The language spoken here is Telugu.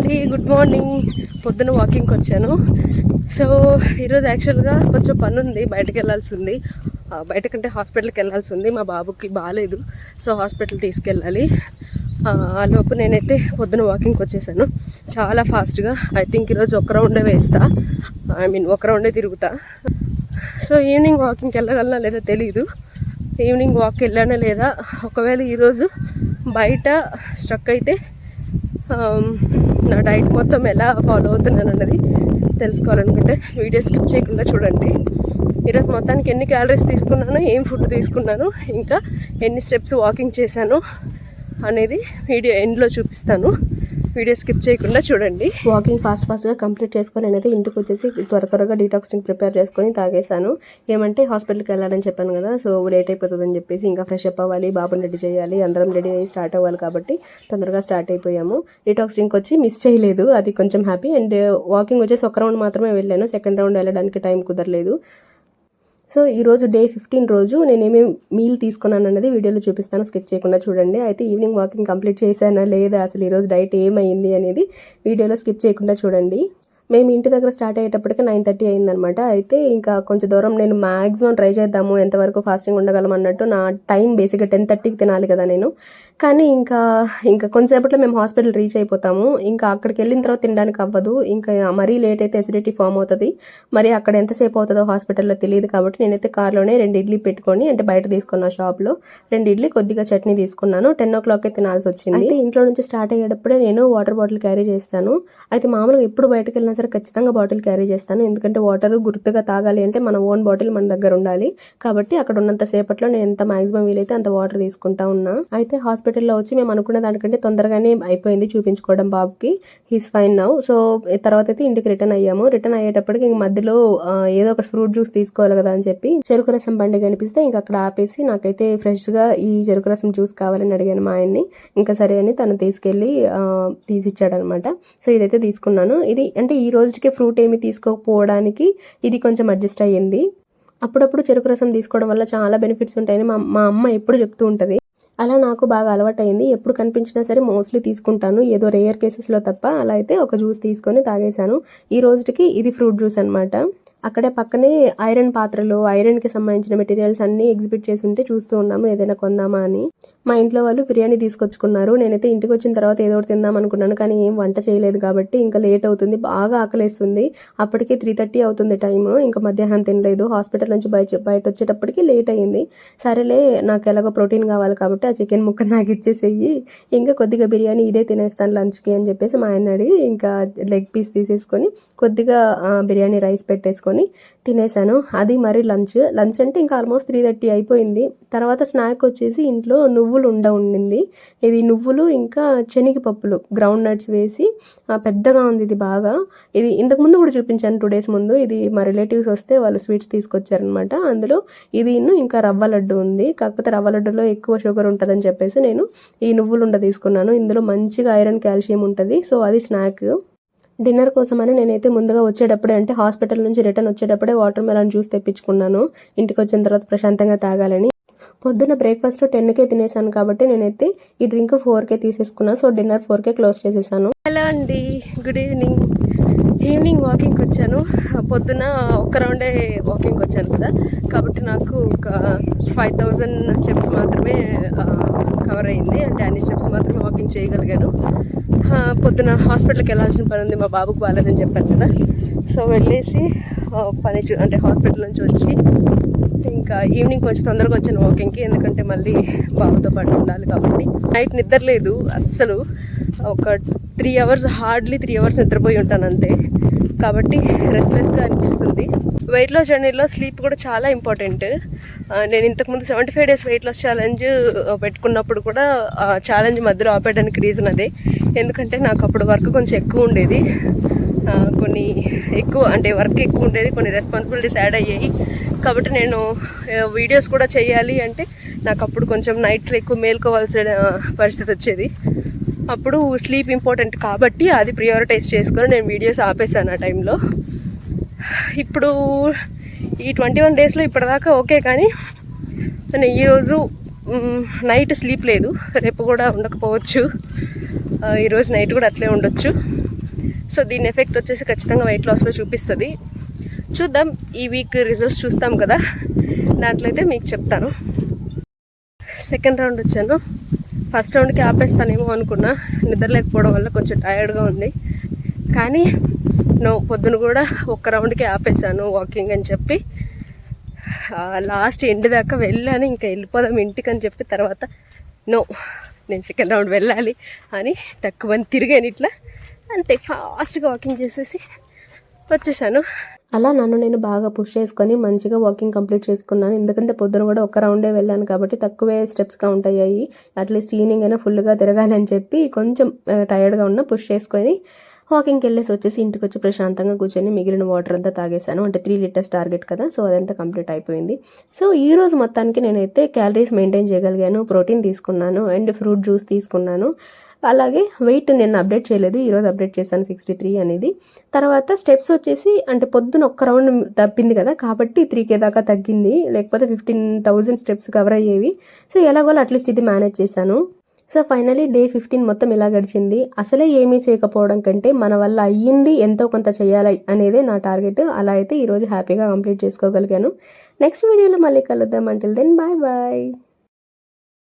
అండి, గుడ్ మార్నింగ్. పొద్దున వాకింగ్కి వచ్చాను. సో ఈరోజు యాక్చువల్గా కొంచెం పని ఉంది, బయటకు వెళ్ళాల్సి ఉంది. బయటకంటే హాస్పిటల్కి వెళ్ళాల్సి ఉంది. మా బాబుకి బాగాలేదు, సో హాస్పిటల్ తీసుకెళ్ళాలి. ఆ లోపు నేనైతే పొద్దున వాకింగ్కి వచ్చేసాను చాలా ఫాస్ట్గా. ఐ థింక్ ఈరోజు ఒక రౌండే వేస్తా, ఒక రౌండే తిరుగుతా. సో ఈవినింగ్ వాకింగ్కి వెళ్ళగలనా లేదా తెలీదు. ఈవినింగ్ వాక్ వెళ్ళానా లేదా, ఒకవేళ ఈరోజు బయట స్ట్రక్ అయితే నా డైట్ మొత్తం ఎలా ఫాలో అవుతున్నాను అన్నది తెలుసుకోవాలనుకుంటే వీడియో స్కిప్ చేయకుండా చూడండి. ఈరోజు మొత్తానికి ఎన్ని క్యాలరీస్ తీసుకున్నాను, ఏం ఫుడ్ తీసుకున్నాను, ఇంకా ఎన్ని స్టెప్స్ వాకింగ్ చేశాను అనేది వీడియో ఎండ్లో చూపిస్తాను. వీడియో స్కిప్ చేయకుండా చూడండి. వాకింగ్ ఫాస్ట్గా కంప్లీట్ చేసుకొని నేనైతే ఇంటికి వచ్చేసి త్వరగా డీటాక్స్ డ్రింక్ ప్రిపేర్ చేసుకొని తాగేశాను. ఏమంటే హాస్పిటల్కి వెళ్ళాలని చెప్పాను కదా, సో లేట్ అయిపోతుందని చెప్పేసి ఇంకా ఫ్రెష్ అప్ అవ్వాలి, బాబుని రెడీ చేయాలి, అందరం రెడీ అయ్యి స్టార్ట్ అవ్వాలి కాబట్టి తొందరగా స్టార్ట్ అయిపోయాము. డీటాక్స్ డ్రింక్ వచ్చి మిస్ చేయలేదు, అది కొంచెం హ్యాపీ. అండ్ వాకింగ్ వచ్చేసి ఒక రౌండ్ మాత్రమే వెళ్ళాను, సెకండ్ రౌండ్ వెళ్ళడానికి టైం కుదరలేదు. సో ఈరోజు డే 15 రోజు నేనేమేమి మీల్ తీసుకున్నాను అన్నది వీడియోలో చూపిస్తాను, స్కిప్ చేయకుండా చూడండి. అయితే ఈవినింగ్ వాకింగ్ కంప్లీట్ చేశానా లేదా, అసలు ఈరోజు డైట్ ఏమైంది అనేది వీడియోలో స్కిప్ చేయకుండా చూడండి. మేము ఇంటి దగ్గర స్టార్ట్ అయ్యేటప్పటికి 9:30 అయిందనమాట. అయితే ఇంకా కొంచెం దూరం నేను మ్యాక్సిమం ట్రై చేద్దాము ఎంతవరకు ఫాస్టింగ్ ఉండగలం అన్నట్టు. నా టైం బేసిక్గా 10:30కి తినాలి కదా నేను, కానీ ఇంకా కొంచెంసేపట్లో మేము హాస్పిటల్ రీచ్ అయిపోతాము. ఇంకా అక్కడికి వెళ్ళిన తర్వాత తినడానికి అవ్వదు, ఇంకా మరీ లేట్ అయితే ఎసిడిటీ ఫామ్ అవుతుంది. మరి అక్కడ ఎంతసేపు అవుతుందో హాస్పిటల్లో తెలియదు కాబట్టి నేనైతే కార్లోనే 2 ఇడ్లీ పెట్టుకొని, అంటే బయట తీసుకున్న షాప్లో 2 ఇడ్లీ కొద్దిగా చట్నీ తీసుకున్నాను. 10 o'clock తినాల్సి వచ్చింది. అయితే ఇంట్లో నుంచి స్టార్ట్ అయ్యేటప్పుడే నేను వాటర్ బాటిల్ క్యారీ చేస్తాను. అయితే మామూలుగా ఎప్పుడు బయటకు వెళ్ళినా సరే ఖచ్చితంగా బాటిల్ క్యారీ చేస్తాను, ఎందుకంటే వాటర్ గుర్తుగా తాగాలి అంటే మన ఓన్ బాటిల్ మన దగ్గర ఉండాలి. కాబట్టి అక్కడ ఉన్నంత సేపట్లో నేను ఎంత మాక్సిమం వీలైతే అంత వాటర్ తీసుకుంటా ఉన్నా. అయితే హాస్పిటల్లో వచ్చి మేము అనుకున్న దానికంటే తొందరగానే అయిపోయింది చూపించుకోవడం బాబుకి. He's fine now. సో తర్వాత అయితే ఇంటికి రిటర్న్ అయ్యాము. రిటర్న్ అయ్యేటప్పటికి ఇంక మధ్యలో ఏదో ఒక ఫ్రూట్ జ్యూస్ తీసుకోవాలి కదా అని చెప్పి చెరుకు రసం బండి కనిపిస్తే ఇంకా అక్కడ ఆపేసి నాకైతే ఫ్రెష్గా ఈ చెరుకు రసం జ్యూస్ కావాలని అడిగాను మా ఆయన్ని. ఇంకా సరే అని తను తీసుకెళ్ళి తీసిచ్చాడనమాట. సో ఇదైతే తీసుకున్నాను. ఇది అంటే ఈ రోజుకి ఫ్రూట్ ఏమి తీసుకోకపోవడానికి ఇది కొంచెం అడ్జస్ట్ అయ్యింది. అప్పుడప్పుడు చెరుకు రసం తీసుకోవడం వల్ల చాలా బెనిఫిట్స్ ఉంటాయని మా అమ్మ ఎప్పుడు చెప్తూ ఉంటుంది. అలా నాకు బాగా అలవాటైంది. ఎప్పుడు కనిపించినా సరే మోస్ట్లీ తీసుకుంటాను, ఏదో రేర్ కేసెస్లో తప్ప. అలా అయితే ఒక జ్యూస్ తీసుకొని తాగేశాను. ఈ రోజుకి ఇది ఫ్రూట్ జ్యూస్ అనమాట. అక్కడే పక్కనే ఐరన్ పాత్రలు, ఐరన్కి సంబంధించిన మెటీరియల్స్ అన్నీ ఎగ్జిబిట్ చేసి ఉంటే చూస్తూ ఉన్నాము ఏదైనా కొందామా అని. మా ఇంట్లో వాళ్ళు బిర్యానీ తీసుకొచ్చుకున్నారు. నేనైతే ఇంటికి వచ్చిన తర్వాత ఏదో ఒకటి తిందాం అనుకున్నాను, కానీ ఏం వంట చేయలేదు కాబట్టి ఇంకా లేట్ అవుతుంది, బాగా ఆకలేస్తుంది. అప్పటికే 3:30 అవుతుంది టైము. ఇంకా మధ్యాహ్నం తినలేదు. హాస్పిటల్ నుంచి బయట వచ్చేటప్పటికి లేట్ అయ్యింది. సరేలే, నాకు ఎలాగో ప్రోటీన్ కావాలి కాబట్టి ఆ చికెన్ ముక్క నాకు ఇచ్చేసేయి, ఇంకా కొద్దిగా బిర్యానీ ఇదే తినేస్తాను లంచ్కి అని చెప్పేసి మా ఆయన అడిగి ఇంకా లెగ్ పీస్ తీసేసుకొని కొద్దిగా బిర్యానీ రైస్ పెట్టేసుకొని తినేసాను. అది మరి లంచ్ అంటే ఇంకా ఆల్మోస్ట్ 3:30 అయిపోయింది. తర్వాత స్నాక్ వచ్చేసి ఇంట్లో నువ్వులు ఉండింది. ఇది నువ్వులు ఇంకా శనగపప్పులు గ్రౌండ్ నట్స్ వేసి పెద్దగా ఉంది. ఇది బాగా, ఇది ఇంతకుముందు కూడా చూపించాను 2 days ముందు. ఇది మా రిలేటివ్స్ వస్తే వాళ్ళు స్వీట్స్ తీసుకొచ్చారనమాట. అందులో ఇది ఇంకా రవ్వ లడ్డు ఉంది. కాకపోతే రవ్వ లడ్డులో ఎక్కువ షుగర్ ఉంటుందని చెప్పేసి నేను ఈ నువ్వులుండ తీసుకున్నాను. ఇందులో మంచిగా ఐరన్ కాల్షియం ఉంటుంది. సో అది స్నాక్. డిన్నర్ కోసమని నేనైతే ముందుగా వచ్చేటప్పుడే, అంటే హాస్పిటల్ నుంచి రిటర్న్ వచ్చేటప్పుడే వాటర్ మెలన్ జ్యూస్ తెప్పించుకున్నాను, ఇంటికి వచ్చిన తర్వాత ప్రశాంతంగా తాగాలని. పొద్దున్న బ్రేక్ఫాస్ట్ 10కే తినేసాను కాబట్టి నేనైతే ఈ డ్రింక్ 4కే తీసేసుకున్నాను. సో డిన్నర్ 4కే క్లోజ్ చేసేసాను. హలో అండి, గుడ్ ఈవినింగ్. ఈవినింగ్ వాకింగ్కి వచ్చాను. పొద్దున ఒక రౌండే వాకింగ్కి వచ్చాను కదా, కాబట్టి నాకు ఒక 5000 స్టెప్స్ మాత్రమే కవర్ అయింది. అంటే అన్ని స్టెప్స్ మాత్రమే వాకింగ్ చేయగలిగాను. పొద్దున హాస్పిటల్కి వెళ్ళాల్సిన పని ఉంది, మా బాబుకు బాగాలేదని చెప్పాను కదా. సో వెళ్ళేసి అంటే హాస్పిటల్ నుంచి వచ్చి ఇంకా ఈవినింగ్ కొంచెం తొందరగా వచ్చాను వాకింగ్కి, ఎందుకంటే మళ్ళీ బాబుతో పాటు ఉండాలి కాబట్టి. నైట్ నిద్ర లేదు అస్సలు, ఒక 3 hours హార్డ్లీ 3 hours నిద్రపోయి ఉంటాను అంతే. కాబట్టి రెస్ట్లెస్గా అనిపిస్తుంది. వెయిట్ లాస్ జర్నీలో స్లీప్ కూడా చాలా ఇంపార్టెంట్. నేను ఇంతకుముందు 75 days వెయిట్ లాస్ ఛాలెంజ్ పెట్టుకున్నప్పుడు కూడా ఛాలెంజ్ మధ్యలో ఆపేయడానికి రీజన్ అదే. ఎందుకంటే నాకు అప్పుడు వర్క్ కొంచెం ఎక్కువ ఉండేది, కొన్ని వర్క్ ఎక్కువ ఉండేది, కొన్ని రెస్పాన్సిబిలిటీస్ యాడ్ అయ్యాయి. కాబట్టి నేను వీడియోస్ కూడా చేయాలి అంటే నాకు అప్పుడు కొంచెం నైట్స్లో ఎక్కువ మేల్కోవాల్సిన పరిస్థితి వచ్చేది. అప్పుడు స్లీప్ ఇంపార్టెంట్ కాబట్టి అది ప్రియారిటైజ్ చేసుకొని నేను వీడియోస్ ఆపేసాను ఆ టైంలో. ఇప్పుడు ఈ 21 daysలో ఇప్పటిదాకా ఓకే, కానీ ఈరోజు నైట్ స్లీప్ లేదు, రేపు కూడా ఉండకపోవచ్చు, ఈరోజు నైట్ కూడా అట్లే ఉండొచ్చు. సో దీని ఎఫెక్ట్ వచ్చేసి ఖచ్చితంగా వెయిట్ లాస్లో చూపిస్తుంది. చూద్దాం, ఈ వీక్ రిజల్ట్స్ చూస్తాం కదా, దాంట్లో అయితే మీకు చెప్తాను. సెకండ్ రౌండ్ వచ్చాను. ఫస్ట్ రౌండ్కి ఆపేస్తానేమో అనుకున్నా, నిద్ర లేకపోవడం వల్ల కొంచెం టైర్డ్గా ఉంది. కానీ పొద్దున కూడా ఒక్క రౌండ్కి ఆపేసాను వాకింగ్ అని చెప్పి. లాస్ట్ ఎండ్ దాకా వెళ్ళాను, ఇంకా వెళ్ళిపోదాం ఇంటికి అని చెప్పి తర్వాత నేను సెకండ్ రౌండ్ వెళ్ళాలి అని తక్కువ తిరిగాను ఇట్లా, అంతే ఫాస్ట్గా వాకింగ్ చేసేసి వచ్చేసాను. అలా నన్ను నేను బాగా పుష్ చేసుకొని మంచిగా వాకింగ్ కంప్లీట్ చేసుకున్నాను. ఎందుకంటే పొద్దున కూడా ఒక రౌండే వెళ్ళాను కాబట్టి తక్కువే స్టెప్స్ కౌంట్ అయ్యాయి. అట్లీస్ట్ ఈవినింగ్ అయినా ఫుల్గా తిరగాలి అని చెప్పి కొంచెం టైర్డ్గా ఉన్న పుష్ చేసుకొని వాకింగ్కి వెళ్ళేసి వచ్చేసి ఇంటికి వచ్చి ప్రశాంతంగా కూర్చొని మిగిలిన వాటర్ అంతా తాగేశాను. అంటే 3 లీటర్స్ టార్గెట్ కదా, సో అదంతా కంప్లీట్ అయిపోయింది. సో ఈ రోజు మొత్తానికి నేనైతే క్యాలరీస్ మెయింటైన్ చేయగలిగాను. ప్రోటీన్ తీసుకున్నాను అండ్ ఫ్రూట్ జ్యూస్ తీసుకున్నాను. అలాగే వెయిట్ నేను అప్డేట్ చేయలేదు, ఈరోజు అప్డేట్ చేశాను 63 అనేది. తర్వాత స్టెప్స్ వచ్చేసి అంటే పొద్దున ఒక్క రౌండ్ తప్పింది కదా కాబట్టి 3K దాకా తగ్గింది, లేకపోతే 15,000 స్టెప్స్ కవర్ అయ్యేవి. సో ఎలాగోలా అట్లీస్ట్ ఇది మేనేజ్ చేశాను. సో ఫైనలీ డే 15 మొత్తం ఇలా గడిచింది. అసలే ఏమీ చేయకపోవడం కంటే మన వల్ల అయ్యింది ఎంతో కొంత చేయాలి అనేదే నా టార్గెట్. అలా అయితే ఈరోజు హ్యాపీగా కంప్లీట్ చేసుకోగలిగాను. నెక్స్ట్ వీడియోలో మళ్ళీ కలుద్దాం. Until then bye bye.